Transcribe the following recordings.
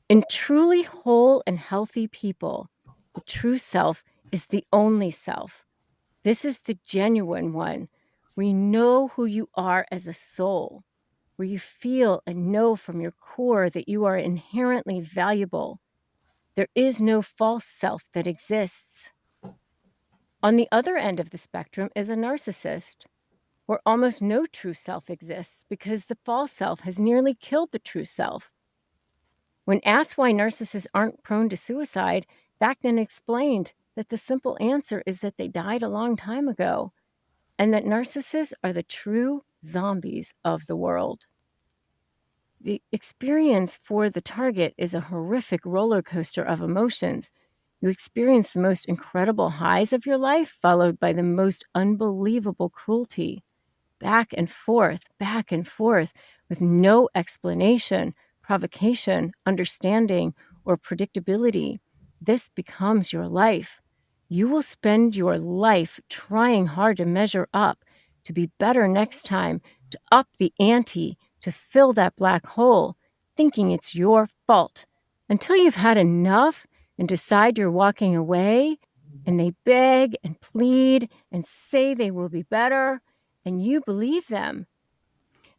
In truly whole and healthy people, the true self is the only self. This is the genuine one, where you know who you are as a soul, where you feel and know from your core that you are inherently valuable. There is no false self that exists. On the other end of the spectrum is a narcissist, where almost no true self exists because the false self has nearly killed the true self. When asked why narcissists aren't prone to suicide, Vaknin explained that the simple answer is that they died a long time ago, and that narcissists are the true zombies of the world. The experience for the target is a horrific roller coaster of emotions. You experience the most incredible highs of your life, followed by the most unbelievable cruelty. Back and forth, with no explanation, provocation, understanding, or predictability. This becomes your life. You will spend your life trying hard to measure up, to be better next time, to up the ante, to fill that black hole, thinking it's your fault, until you've had enough and decide you're walking away, and they beg and plead and say they will be better, and you believe them.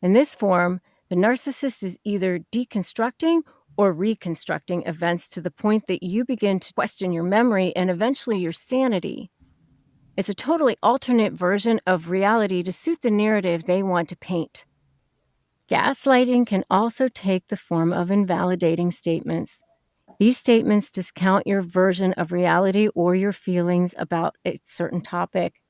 In this form, the narcissist is either deconstructing or reconstructing events to the point that you begin to question your memory and eventually your sanity. It's a totally alternate version of reality to suit the narrative they want to paint. Gaslighting can also take the form of invalidating statements. These statements discount your version of reality or your feelings about a certain topic.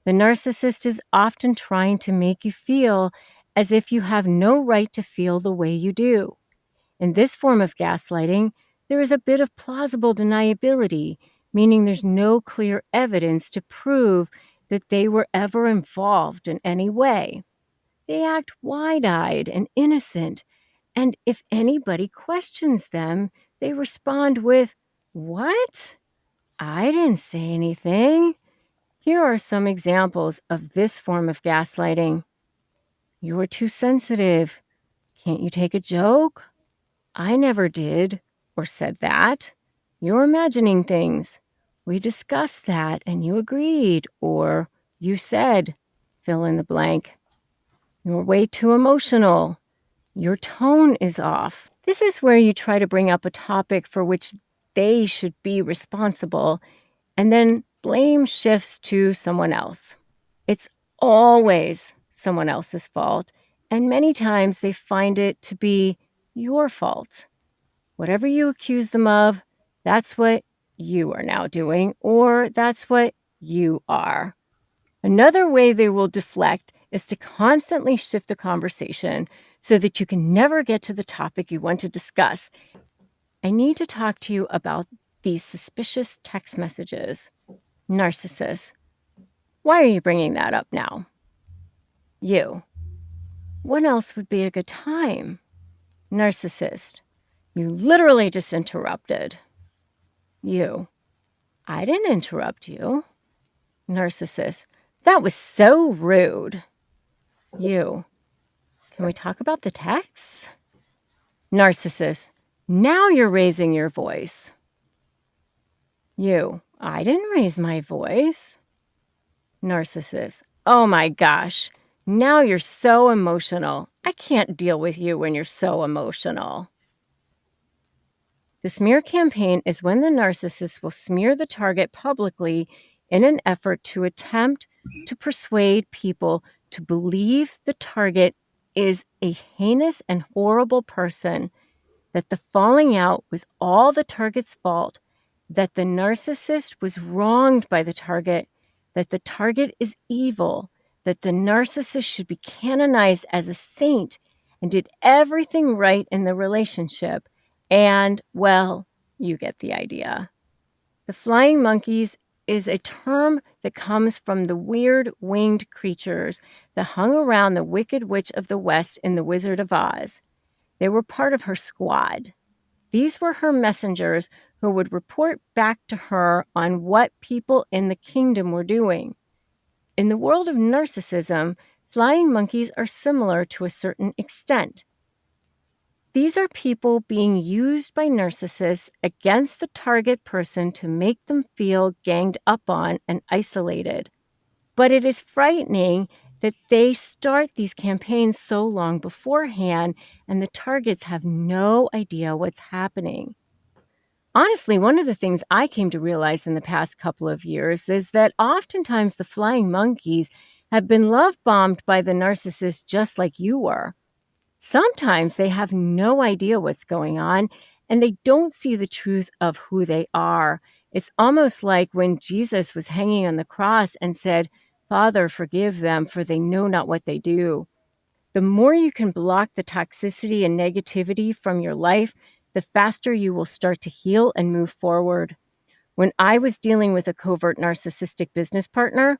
The narcissist is often trying to make you feel as if you have no right to feel the way you do. In this form of gaslighting, there is a bit of plausible deniability, meaning there's no clear evidence to prove that they were ever involved in any way. They act wide-eyed and innocent, and if anybody questions them, they respond with, "What? I didn't say anything." Here are some examples of this form of gaslighting. "You are too sensitive. Can't you take a joke? I never did or said that. You're imagining things. We discussed that and you agreed, or you said, fill in the blank. You're way too emotional. Your tone is off." This is where you try to bring up a topic for which they should be responsible, and then blame shifts to someone else. It's always someone else's fault, and many times they find it to be your fault. Whatever you accuse them of, that's what you are now doing, or that's what you are. Another way they will deflect is to constantly shift the conversation so that you can never get to the topic you want to discuss. I need to talk to you about these suspicious text messages. Narcissist: "Why are you bringing that up now?" You: "When else would be a good time?" Narcissist: "You literally just interrupted." You: "I didn't interrupt you." Narcissist: "That was so rude." You: "Can we talk about the texts?" Narcissist: "Now you're raising your voice." You: "I didn't raise my voice." Narcissist: "Oh my gosh, now you're so emotional. I can't deal with you when you're so emotional." The smear campaign is when the narcissist will smear the target publicly in an effort to attempt to persuade people to believe the target is a heinous and horrible person, that the falling out was all the target's fault, that the narcissist was wronged by the target, that the target is evil, that the narcissist should be canonized as a saint and did everything right in the relationship. And, well, you get the idea. The flying monkeys is a term that comes from the weird winged creatures that hung around the Wicked Witch of the West in The Wizard of Oz. They were part of her squad. These were her messengers who would report back to her on what people in the kingdom were doing. In the world of narcissism, flying monkeys are similar to a certain extent. These are people being used by narcissists against the target person to make them feel ganged up on and isolated. But it is frightening that they start these campaigns so long beforehand and the targets have no idea what's happening. Honestly, one of the things I came to realize in the past couple of years is that oftentimes the flying monkeys have been love bombed by the narcissist just like you were. Sometimes they have no idea what's going on and they don't see the truth of who they are. It's almost like when Jesus was hanging on the cross and said, "Father, forgive them, for they know not what they do." The more you can block the toxicity and negativity from your life, the faster you will start to heal and move forward. When I was dealing with a covert narcissistic business partner,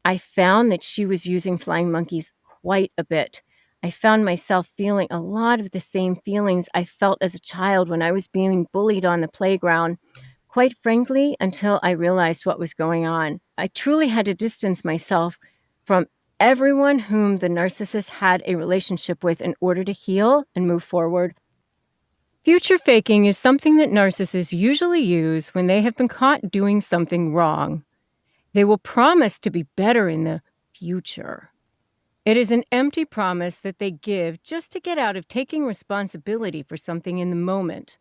I found that she was using flying monkeys quite a bit. I found myself feeling a lot of the same feelings I felt as a child when I was being bullied on the playground. Quite frankly, until I realized what was going on, I truly had to distance myself from everyone whom the narcissist had a relationship with in order to heal and move forward. Future faking is something that narcissists usually use when they have been caught doing something wrong. They will promise to be better in the future. It is an empty promise that they give just to get out of taking responsibility for something in the moment.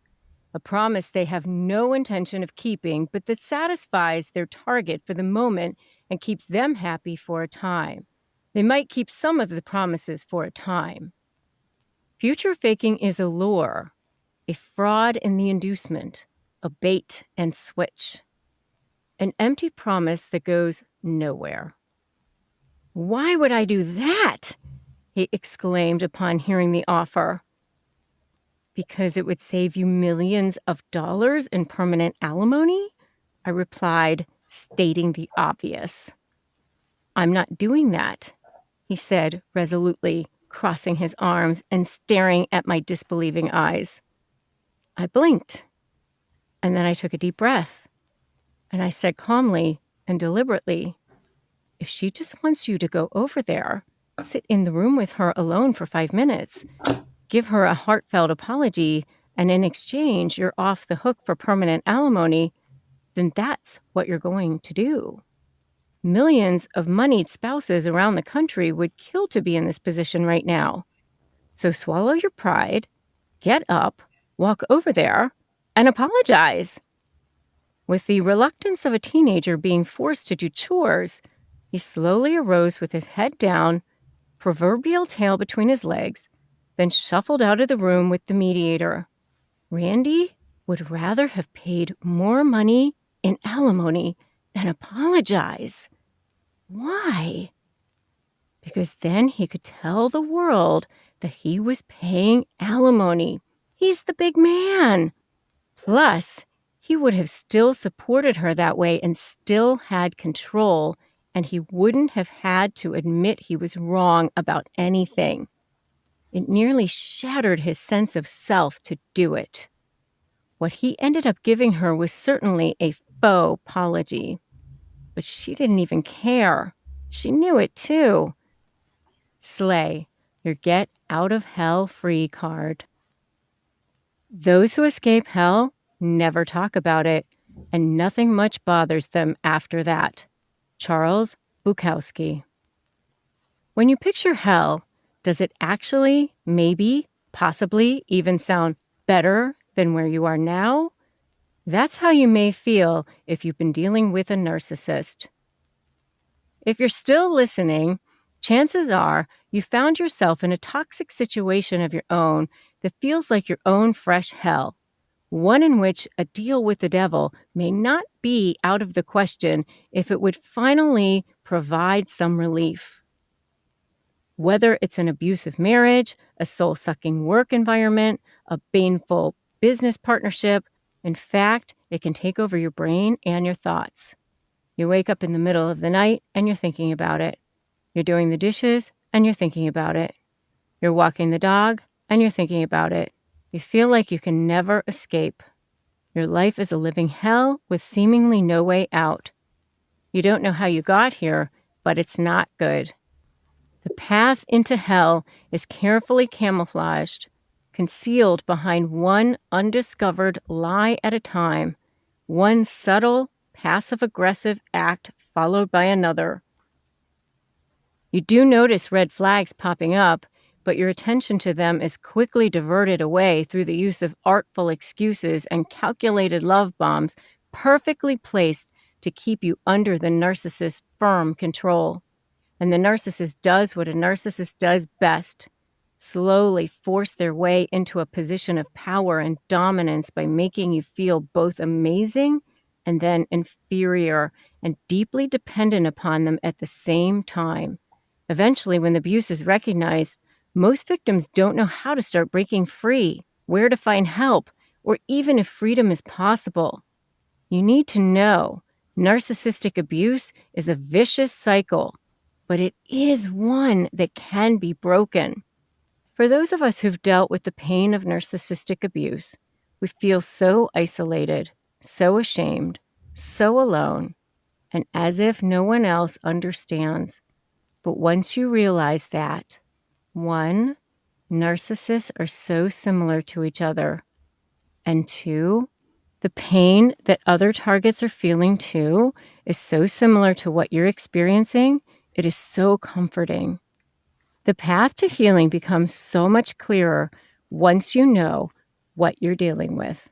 A promise they have no intention of keeping, but that satisfies their target for the moment and keeps them happy for a time. They might keep some of the promises for a time. Future faking is a lure, a fraud in the inducement, a bait and switch, an empty promise that goes nowhere. "Why would I do that?" he exclaimed upon hearing the offer. "Because it would save you millions of dollars in permanent alimony," I replied, stating the obvious. "I'm not doing that," he said resolutely, crossing his arms and staring at my disbelieving eyes. I blinked, and then I took a deep breath, and I said calmly and deliberately, "If she just wants you to go over there, sit in the room with her alone for 5 minutes, give her a heartfelt apology, and in exchange, you're off the hook for permanent alimony, then that's what you're going to do." Millions of moneyed spouses around the country would kill to be in this position right now. So swallow your pride, get up, walk over there, and apologize. With the reluctance of a teenager being forced to do chores, he slowly arose with his head down, proverbial tail between his legs, then shuffled out of the room with the mediator. Randy would rather have paid more money in alimony than apologize. Why? Because then he could tell the world that he was paying alimony. He's the big man. Plus, he would have still supported her that way and still had control, and he wouldn't have had to admit he was wrong about anything. It nearly shattered his sense of self to do it. What he ended up giving her was certainly a faux apology, but she didn't even care. She knew it too. Slay, your get out of hell free card. Those who escape hell never talk about it, and nothing much bothers them after that. Charles Bukowski. When you picture hell, does it actually, maybe, possibly even sound better than where you are now? That's how you may feel if you've been dealing with a narcissist. If you're still listening, chances are you found yourself in a toxic situation of your own that feels like your own fresh hell, one in which a deal with the devil may not be out of the question if it would finally provide some relief. Whether it's an abusive marriage, a soul-sucking work environment, a baneful business partnership, in fact, it can take over your brain and your thoughts. You wake up in the middle of the night and you're thinking about it. You're doing the dishes and you're thinking about it. You're walking the dog and you're thinking about it. You feel like you can never escape. Your life is a living hell with seemingly no way out. You don't know how you got here, but it's not good. The path into hell is carefully camouflaged, concealed behind one undiscovered lie at a time, one subtle, passive-aggressive act followed by another. You do notice red flags popping up, but your attention to them is quickly diverted away through the use of artful excuses and calculated love bombs perfectly placed to keep you under the narcissist's firm control. And the narcissist does what a narcissist does best: slowly force their way into a position of power and dominance by making you feel both amazing and then inferior and deeply dependent upon them at the same time. Eventually, when the abuse is recognized, most victims don't know how to start breaking free, where to find help, or even if freedom is possible. You need to know narcissistic abuse is a vicious cycle, but it is one that can be broken. For those of us who've dealt with the pain of narcissistic abuse, we feel so isolated, so ashamed, so alone, and as if no one else understands. But once you realize that, one, narcissists are so similar to each other, and two, the pain that other targets are feeling too is so similar to what you're experiencing, it is so comforting. The path to healing becomes so much clearer once you know what you're dealing with.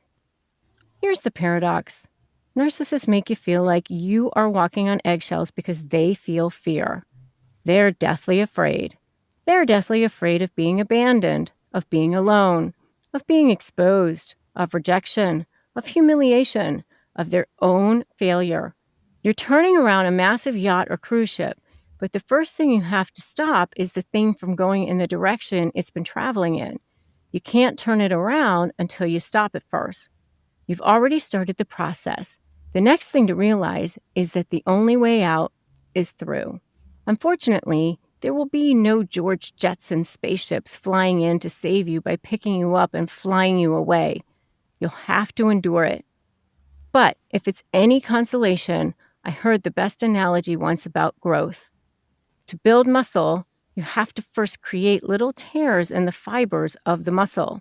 Here's the paradox. Narcissists make you feel like you are walking on eggshells because they feel fear. They're deathly afraid. They're deathly afraid of being abandoned, of being alone, of being exposed, of rejection, of humiliation, of their own failure. You're turning around a massive yacht or cruise ship, but the first thing you have to stop is the thing from going in the direction it's been traveling in. You can't turn it around until you stop it first. You've already started the process. The next thing to realize is that the only way out is through. Unfortunately, there will be no George Jetson spaceships flying in to save you by picking you up and flying you away. You'll have to endure it. But if it's any consolation, I heard the best analogy once about growth. To build muscle, you have to first create little tears in the fibers of the muscle.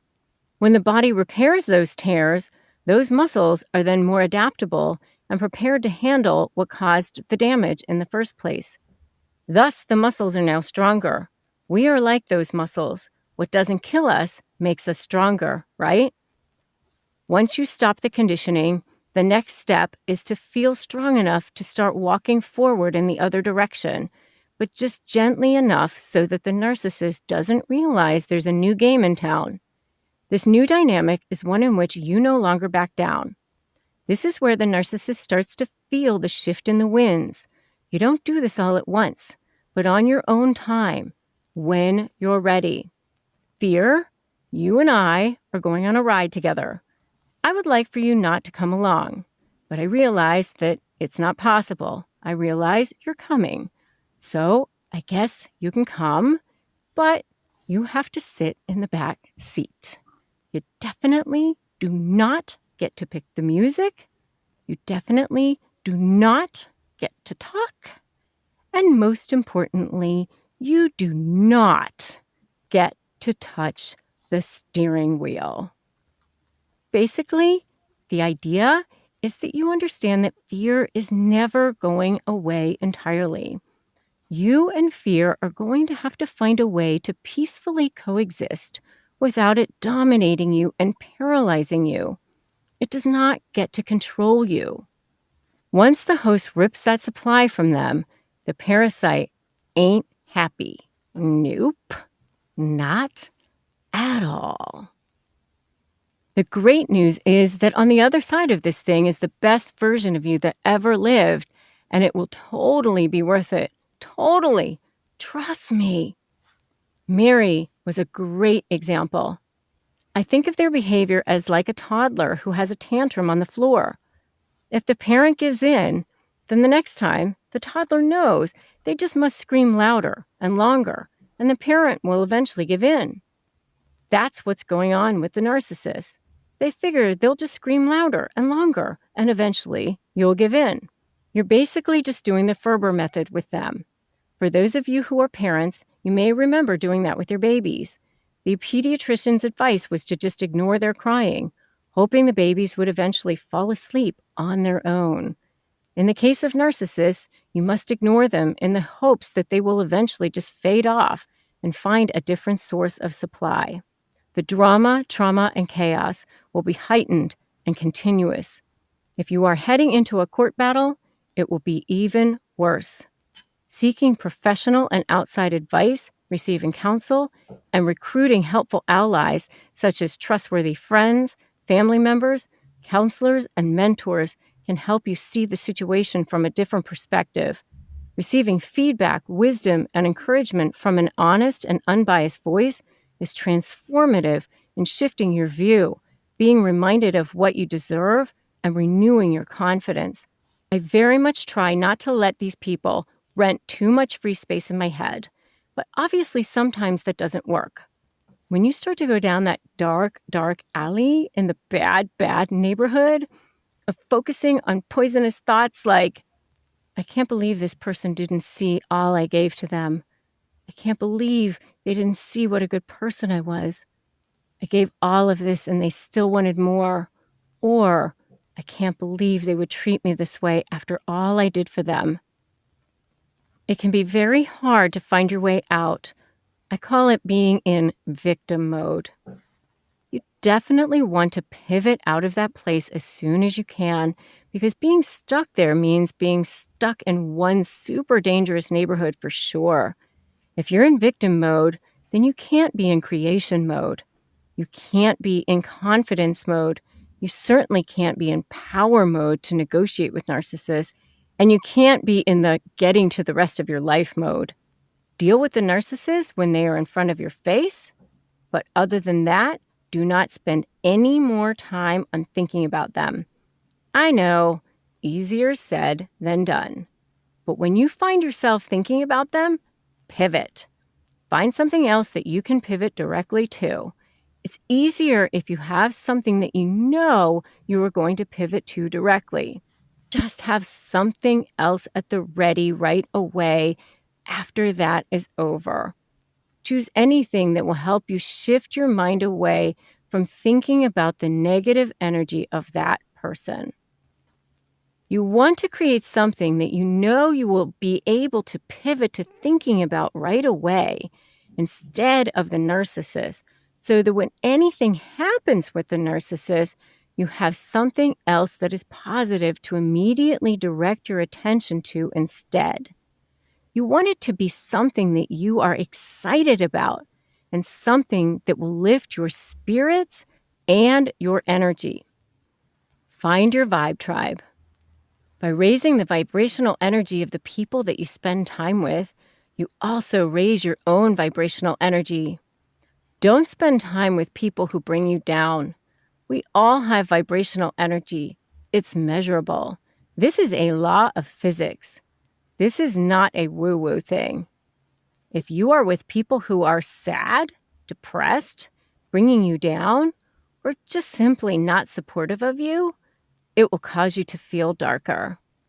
When the body repairs those tears, those muscles are then more adaptable and prepared to handle what caused the damage in the first place. Thus, the muscles are now stronger. We are like those muscles. What doesn't kill us makes us stronger, right? Once you stop the conditioning, the next step is to feel strong enough to start walking forward in the other direction, but just gently enough so that the narcissist doesn't realize there's a new game in town. This new dynamic is one in which you no longer back down. This is where the narcissist starts to feel the shift in the winds. You don't do this all at once, but on your own time, when you're ready. Fear, you and I are going on a ride together. I would like for you not to come along, but I realize that it's not possible. I realize you're coming. So I guess you can come, but you have to sit in the back seat. You definitely do not get to pick the music. You definitely do not get to talk. And most importantly, you do not get to touch the steering wheel. Basically, the idea is that you understand that fear is never going away entirely. You and fear are going to have to find a way to peacefully coexist without it dominating you and paralyzing you. It does not get to control you. Once the host rips that supply from them, the parasite ain't happy. Nope, not at all. The great news is that on the other side of this thing is the best version of you that ever lived, and it will totally be worth it. Totally. Trust me. Mary was a great example. I think of their behavior as like a toddler who has a tantrum on the floor. If the parent gives in, then the next time, the toddler knows they just must scream louder and longer, and the parent will eventually give in. That's what's going on with the narcissist. They figure they'll just scream louder and longer, and eventually you'll give in. You're basically just doing the Ferber method with them. For those of you who are parents, you may remember doing that with your babies. The pediatrician's advice was to just ignore their crying, hoping the babies would eventually fall asleep on their own. In the case of narcissists, you must ignore them in the hopes that they will eventually just fade off and find a different source of supply. The drama, trauma, and chaos will be heightened and continuous. If you are heading into a court battle, it will be even worse. Seeking professional and outside advice, receiving counsel, and recruiting helpful allies such as trustworthy friends, family members, counselors, and mentors can help you see the situation from a different perspective. Receiving feedback, wisdom, and encouragement from an honest and unbiased voice is transformative in shifting your view, being reminded of what you deserve, and renewing your confidence. I very much try not to let these people rent too much free space in my head, but obviously sometimes that doesn't work. When you start to go down that dark, dark alley in the bad, bad neighborhood of focusing on poisonous thoughts like, I can't believe this person didn't see all I gave to them. I can't believe they didn't see what a good person I was. I gave all of this and they still wanted more. Or, I can't believe they would treat me this way after all I did for them. It can be very hard to find your way out. I call it being in victim mode. You definitely want to pivot out of that place as soon as you can, because being stuck there means being stuck in one super dangerous neighborhood for sure. If you're in victim mode, then you can't be in creation mode. You can't be in confidence mode. You certainly can't be in power mode to negotiate with narcissists. And you can't be in the getting to the rest of your life mode. Deal with the narcissist when they are in front of your face. But other than that, do not spend any more time on thinking about them. I know, easier said than done. But when you find yourself thinking about them, pivot. Find something else that you can pivot directly to. It's easier if you have something that you know you are going to pivot to directly. Just have something else at the ready right away after that is over. Choose anything that will help you shift your mind away from thinking about the negative energy of that person. You want to create something that you know you will be able to pivot to thinking about right away instead of the narcissist, so that when anything happens with the narcissist, you have something else that is positive to immediately direct your attention to instead. You want it to be something that you are excited about and something that will lift your spirits and your energy. Find your vibe tribe. By raising the vibrational energy of the people that you spend time with, you also raise your own vibrational energy. Don't spend time with people who bring you down. We all have vibrational energy. It's measurable. This is a law of physics. This is not a woo-woo thing. If you are with people who are sad, depressed, bringing you down, or just simply not supportive of you, it will cause you to feel darker.